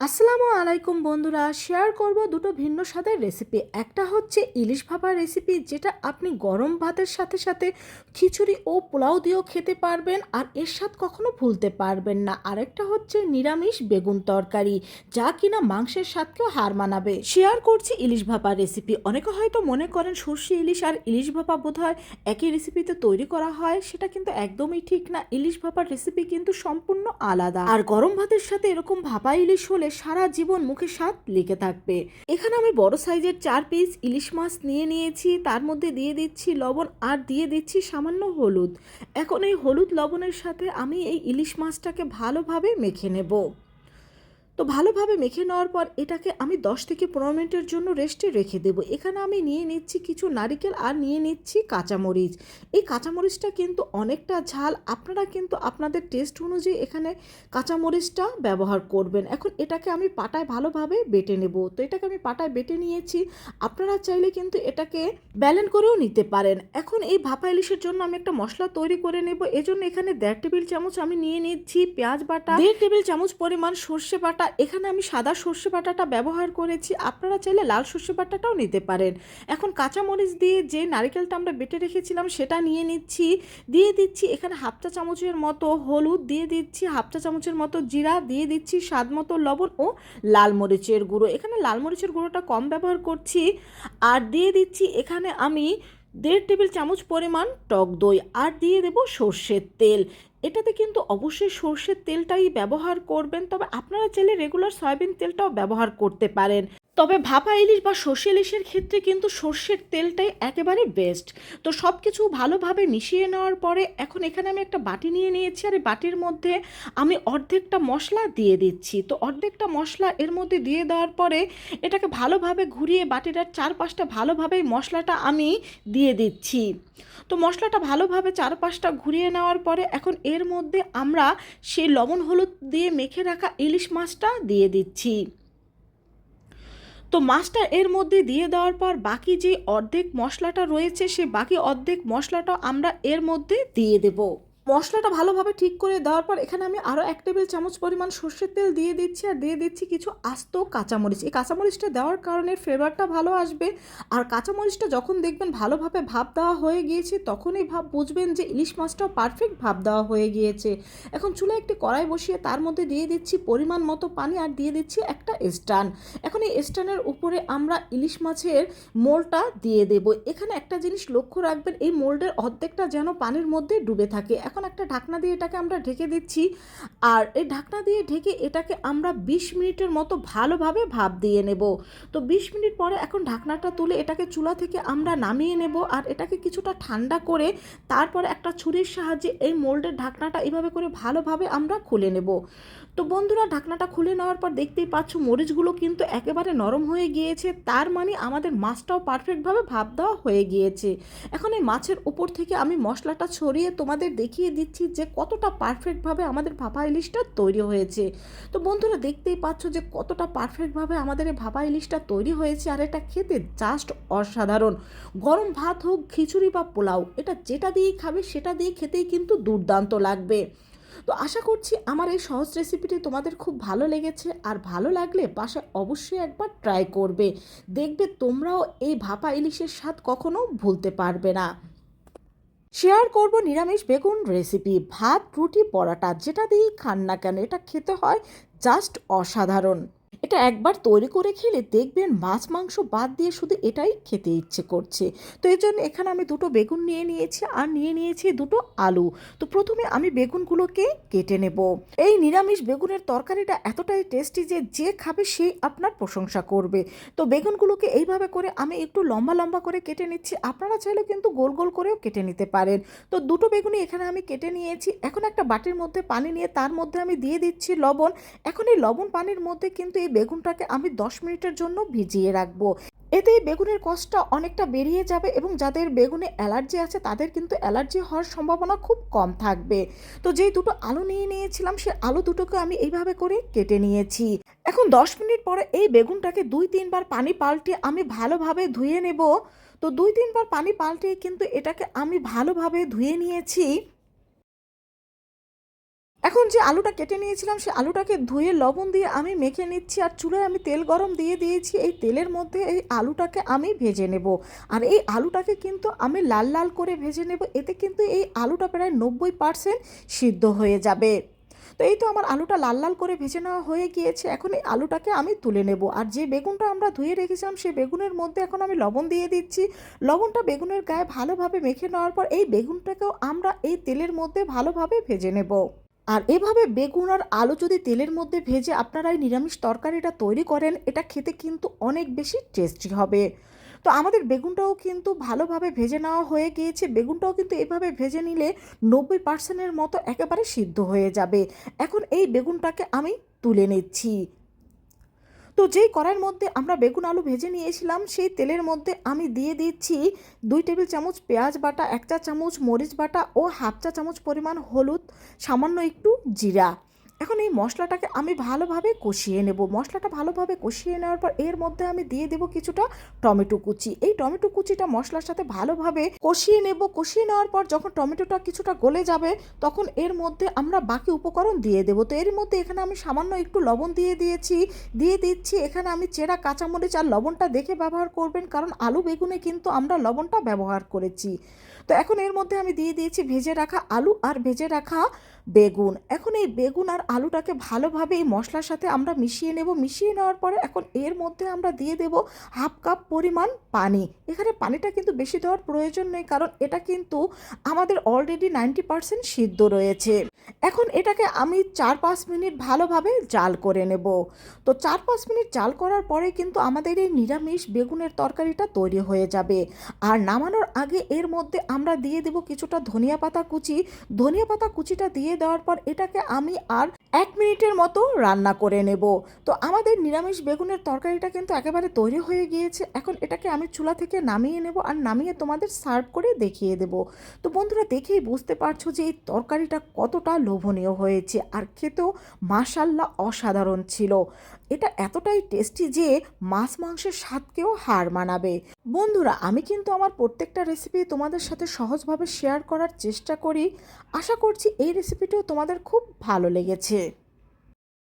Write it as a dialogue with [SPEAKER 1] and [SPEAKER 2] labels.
[SPEAKER 1] আসসালামু আলাইকুম বন্ধুরা, শেয়ার করব দুটো ভিন্ন স্বাদের রেসিপি। একটা হচ্ছে ইলিশ ভাপা রেসিপি, যেটা আপনি গরম ভাতের সাথে সাথে খিচুড়ি ও পোলাও দিয়েও খেতে পারবেন আর এর স্বাদ কখনো ভুলতে পারবেন না। আরেকটা হচ্ছে নিরামিষ বেগুন তরকারি, যা কিনা মাংসের স্বাদকেও হার মানাবে। শেয়ার করছি ইলিশ ভাপা রেসিপি। অনেকে হয়তো মনে করেন সর্ষে ইলিশ আর ইলিশ ভাপা বোধহয় একই রেসিপিতে তৈরি করা হয়, সেটা কিন্তু একদমই ঠিক না। ইলিশ ভাপার রেসিপি কিন্তু সম্পূর্ণ আলাদা, আর গরম ভাতের সাথে এরকম ভাপা ইলিশ হলে সারা জীবন মুখে স্বাদ লেগে থাকবে। এখানে আমি বড় সাইজের 4 পিস ইলিশ মাছ নিয়ে নিয়েছি, তার মধ্যে দিয়ে দিচ্ছি লবণ আর দিয়ে দিচ্ছি সামান্য হলুদ। এখন এই হলুদ লবণের সাথে আমি এই ইলিশ মাছটাকে ভালোভাবে মেখে নেব। তো ভালোভাবে মেখে নেওয়ার পর এটাকে আমি 10 থেকে 15 মিনিটের জন্য রেস্টে রেখে দেবো। এখানে আমি নিয়ে নিচ্ছি কিছু নারকেল আর নিয়ে নিচ্ছি কাঁচামরিচ। এই কাঁচামরিচটা কিন্তু অনেকটা ঝাল, আপনারা কিন্তু আপনাদের টেস্ট অনুযায়ী এখানে কাঁচামরিচটা ব্যবহার করবেন। এখন এটাকে আমি পাটায় ভালোভাবে বেটে নেব। তো এটাকে আমি পাটায় বেটে নিয়েছি, আপনারা চাইলে কিন্তু এটাকে ব্যালেন্ড করেও নিতে পারেন। এখন এই ভাপা ইলিশের জন্য আমি একটা মশলা তৈরি করে নেব। এজন্য এখানে 1.5 টেবিল চামচ আমি নিয়ে নিচ্ছি পেঁয়াজ বাটা, 1.5 টেবিল চামচ পরিমাণ সর্ষে বাটা। এখানে আমি সাদা সর্ষে বাটাটা ব্যবহার করেছি, আপনারা চাইলে লাল সর্ষে বাটাটাও নিতে পারেন। এখন কাঁচামরিচ দিয়ে যে নারকেলটা আমরা বেটে রেখেছিলাম সেটা নিয়ে নিচ্ছি, দিয়ে দিচ্ছি এখানে 1/2 চা চামচের মতো হলুদ, দিয়ে দিচ্ছি 1/2 চা চামচের মতো জিরা, দিয়ে দিচ্ছি স্বাদ মতো লবণ ও লাল মরিচের গুঁড়ো। এখানে লাল মরিচের গুঁড়োটা কম ব্যবহার করছি। আর দিয়ে দিচ্ছি এখানে আমি 1.5 টেবিল চামচ পরিমাণ টক দই, আর দিয়ে দেব সর্ষের তেল। এটাতে কিন্তু অবশ্যই সর্ষের তেলটাই ব্যবহার করবেন, তবে আপনারা চাইলে রেগুলার সয়াবিন তেলটাও ব্যবহার করতে পারেন। তবে ভাপা ইলিশ বা সর্ষে ইলিশের ক্ষেত্রে কিন্তু সর্ষের তেলটাই একেবারে বেস্ট। তো সব কিছু ভালোভাবে মিশিয়ে নেওয়ার পরে এখন এখানে আমি একটা বাটি নিয়ে নিয়েছি, আর এই বাটির মধ্যে আমি অর্ধেকটা মশলা দিয়ে দিচ্ছি। তো অর্ধেকটা মশলা এর মধ্যে দিয়ে দেওয়ার পরে এটাকে ভালোভাবে ঘুরিয়ে বাটিটার চারপাশটা ভালোভাবে মশলাটা আমি দিয়ে দিচ্ছি। তো মশলাটা ভালোভাবে চারপাশটা ঘুরিয়ে নেওয়ার পরে এখন এর মধ্যে আমরা সেই লবণ হলুদ দিয়ে মেখে রাখা ইলিশ মাছটা দিয়ে দিচ্ছি। তো মাছটা এর মধ্যে দিয়ে দেওয়ার পর বাকি যে অর্ধেক মশলাটা রয়েছে সে বাকি অর্ধেক মশলাটা আমরা এর মধ্যে দিয়ে দেব। মশলাটা ভালোভাবে ঠিক করে দেওয়ার পর এখানে আমি আরও 1 টেবিল চামচ পরিমাণ সর্ষের তেল দিয়ে দিচ্ছি, আর দিয়ে দিচ্ছি কিছু আস্ত কাঁচামরিচ। এই কাঁচামরিচটা দেওয়ার কারণে ফ্লেভারটা ভালো আসবে। আর কাঁচামরিচটা যখন দেখবেন ভালোভাবে ভাপ দেওয়া হয়ে গিয়েছে, তখনই বুঝবেন যে ইলিশ মাছটাও পারফেক্ট ভাপ দেওয়া হয়ে গিয়েছে। এখন চুলায় একটি কড়াই বসিয়ে তার মধ্যে দিয়ে দিচ্ছি পরিমাণ মতো পানি, আর দিয়ে দিচ্ছি একটা স্ট্যান্ড। এখন এই স্ট্যান্ডের উপরে আমরা ইলিশ মাছের মোলটা দিয়ে দেব। এখানে একটা জিনিস লক্ষ্য রাখবেন, এই মোল্ডের অর্ধেকটা যেন পানির মধ্যে ডুবে থাকে। এখন একটা ঢাকনা দিয়ে এটাকে আমরা ঢেকে দিচ্ছি, আর এই ঢাকনা দিয়ে ঢেকে এটাকে আমরা 20 মিনিটের মতো ভালোভাবে ভাপ দিয়ে নেব। তো 20 মিনিট পরে এখন ঢাকনাটা তুলে এটাকে চুলা থেকে আমরা নামিয়ে নেব, আর এটাকে কিছুটা ঠান্ডা করে তারপরে একটা ছুরির সাহায্যে এই মোল্ডের ঢাকনাটা এভাবে করে ভালোভাবে আমরা খুলে নেব। তো বন্ধুরা, ঢাকনাটা খুলে নেওয়ার পর দেখতেই পাচ্ছ মরিচগুলো কিন্তু একেবারে নরম হয়ে গিয়েছে, তার মানে আমাদের মাছটাও পারফেক্টভাবে ভাপ দেওয়া হয়ে গিয়েছে। এখন এই মাছের উপর থেকে আমি মশলাটা ছড়িয়ে তোমাদের দেখিয়ে দিচ্ছি যে কতটা পারফেক্টভাবে আমাদের ভাপা ইলিশটা তৈরি হয়েছে। তো বন্ধুরা, দেখতেই পাচ্ছ যে কতটা পারফেক্টভাবে আমাদের এই ভাপা ইলিশটা তৈরি হয়েছে, আর এটা খেতে জাস্ট অসাধারণ। গরম ভাত হোক, খিচুড়ি বা পোলাও, এটা যেটা দিয়েই খাবে সেটা দিয়ে খেতেই কিন্তু দুর্দান্ত লাগবে। তো আশা করছি আমার এই সহজ রেসিপিটি তোমাদের খুব ভালো লেগেছে, আর ভালো লাগলে বাসায় অবশ্যই একবার ট্রাই করবে। দেখবে তোমরাও এই ভাপা ইলিশের স্বাদ কখনো ভুলতে পারবে না। শেয়ার করব নিরামিষ বেগুন রেসিপি। ভাত, রুটি, পরাটা যেটা দিয়েই খান না কেন এটা খেতে হয় জাস্ট অসাধারণ। এটা একবার তৈরি করে খেলে দেখবেন মাছ মাংস বাদ দিয়ে শুধু এটাই খেতে ইচ্ছে করছে। তো এই জন্য এখানে আমি দুটো বেগুন নিয়ে নিয়েছি, আর নিয়ে নিয়েছি দুটো আলু। তো প্রথমে আমি বেগুনগুলোকে কেটে নেব। এই নিরামিষ বেগুনের তরকারিটা এতটাই টেস্টি যে যে খাবে সেই আপনার প্রশংসা করবে। তো বেগুনগুলোকে এইভাবে করে আমি একটু লম্বা লম্বা করে কেটে নিচ্ছি, আপনারা চাইলে কিন্তু গোল গোল করেও কেটে নিতে পারেন। তো দুটো বেগুনই এখানে আমি কেটে নিয়েছি। এখন একটা বাটির মধ্যে পানি নিয়ে তার মধ্যে আমি দিয়ে দিচ্ছি লবণ। এখন এই লবণ পানির মধ্যে কিন্তু এই বেগুনটাকে আমি 10 মিনিটের জন্য ভিজিয়ে রাখবো। এতে বেগুনের কষটা অনেকটা বেরিয়ে যাবে, এবং যাদের বেগুনে অ্যালার্জি আছে তাদের কিন্তু অ্যালার্জি হওয়ার সম্ভাবনা খুব কম থাকবে। তো যেই দুটো আলু নিয়ে নিয়েছিলাম সে আলু দুটোকে আমি এইভাবে করে কেটে নিয়েছি। এখন 10 মিনিট পরে এই বেগুনটাকে 2-3 বার পানি পাল্টে আমি ভালোভাবে ধুয়ে নেব। তো 2-3 বার পানি পাল্টে কিন্তু এটাকে আমি ভালোভাবে ধুয়ে নিয়েছি। এখন যে আলুটা কেটে নিয়েছিলাম সেই আলুটাকে ধুয়ে লবণ দিয়ে আমি মেখে নিচ্ছি, আর চুলায় আমি তেল গরম দিয়ে দিয়েছি। এই তেলের মধ্যে এই আলুটাকে আমি ভেজে নেব, আর এই আলুটাকে কিন্তু আমি লাল লাল করে ভেজে নেব। এতে কিন্তু এই আলুটা প্রায় 90% সিদ্ধ হয়ে যাবে। তো এই তো আমার আলুটা লাল লাল করে ভেজে নেওয়া হয়ে গিয়েছে। এখন এই আলুটাকে আমি তুলে নেব, আর যে বেগুনটা আমরা ধুয়ে রেখেছিলাম সেই বেগুনের মধ্যে এখন আমি লবণ দিয়ে দিচ্ছি। লবণটা বেগুনের গায়ে ভালোভাবে মেখে নেওয়ার পর এই বেগুনটাকেও আমরা এই তেলের মধ্যে ভালোভাবে ভেজে নেব। আর এভাবে বেগুন আর আলু যদি তেলের মধ্যে ভেজে আপনারা এই নিরামিষ তরকারিটা তৈরি করেন, এটা খেতে কিন্তু অনেক বেশি টেস্টি হবে। তো আমাদের বেগুনটাও কিন্তু ভালোভাবে ভেজে নেওয়া হয়ে গিয়েছে। বেগুনটাও কিন্তু এভাবে ভেজে নিলে 90%-এর মতো একেবারে সিদ্ধ হয়ে যাবে। এখন এই বেগুনটাকে আমি তুলে নিচ্ছি। তো যেই কড়াইয়ের মধ্যে আমরা বেগুন আলু ভেজে নিয়েছিলাম সেই তেলের মধ্যে আমি দিয়ে দিচ্ছি 2 টেবিল চামচ পেঁয়াজ বাটা, 1 চা চামচ মরিচ বাটা ও হাফ চা চামচ পরিমাণ হলুদ, সামান্য একটু জিরা। এখন এই মশলাটাকে আমি ভালোভাবে কষিয়ে নেব। মশলাটা ভালোভাবে কষিয়ে নেওয়ার পর এর মধ্যে আমি দিয়ে দেব কিছুটা টমেটো কুচি। এই টমেটো কুচিটা মশলার সাথে ভালোভাবে কষিয়ে নেব। কষিয়ে নেওয়ার পর যখন টমেটোটা কিছুটা গলে যাবে তখন এর মধ্যে আমরা বাকি উপকরণ দিয়ে দেব। তো এর মধ্যে এখানে আমি সামান্য একটু লবণ দিয়ে দিচ্ছি এখানে আমি চেরা কাঁচামরিচ, আর লবণটা দেখে ব্যবহার করবেন কারণ আলু বেগুনে কিন্তু আমরা লবণটা ব্যবহার করেছি। তো এখন এর মধ্যে আমি দিয়ে দিয়েছি ভেজে রাখা আলু আর ভেজে রাখা বেগুন। এখন এই বেগুন আর আলুটাকে ভালোভাবে এই মশলার সাথে আমরা মিশিয়ে নেব। মিশিয়ে নেওয়ার পরে এখন এর মধ্যে আমরা দিয়ে দেব হাফ কাপ পরিমাণ পানি। এখানে পানিটা কিন্তু বেশি দেওয়ার প্রয়োজন নেই কারণ এটা কিন্তু আমাদের অলরেডি 90% সিদ্ধ রয়েছে। এখন এটাকে আমি 4-5 মিনিট ভালোভাবে জাল করে নেব। তো 4-5 মিনিট জাল করার পরে কিন্তু আমাদের এই নিরামিষ বেগুনের তরকারিটা তৈরি হয়ে যাবে। আর নামানোর আগে এর মধ্যে আমরা দিয়ে দেব কিছুটা ধনিয়া পাতা কুচি। ধনিয়া পাতা কুচিটা দিয়ে দেওয়ার পর এটাকে আমি আর 1 মিনিটের মতো রান্না করে নেব। তো আমাদের নিরামিষ বেগুনের তরকারিটা কিন্তু একেবারে তৈরি হয়ে গিয়েছে। এখন এটাকে আমি চুলা থেকে নামিয়ে নেব, আর নামিয়ে তোমাদের সার্ভ করে দেখিয়ে দেব। তো বন্ধুরা দেখেই বুঝতে পারছো যে এই তরকারিটা কতটা লোভনীয় হয়েছে, আর খেতেও মাশাআল্লাহ অসাধারণ ছিল। এটা এতটাই টেস্টি যে মাছ মাংসের স্বাদকেও হার মানাবে। বন্ধুরা আমি কিন্তু আমার প্রত্যেকটা রেসিপি তোমাদের সাথে সহজভাবে শেয়ার করার চেষ্টা করি। আশা করছি এই রেসিপিটাও তোমাদের খুব ভালো লেগেছে।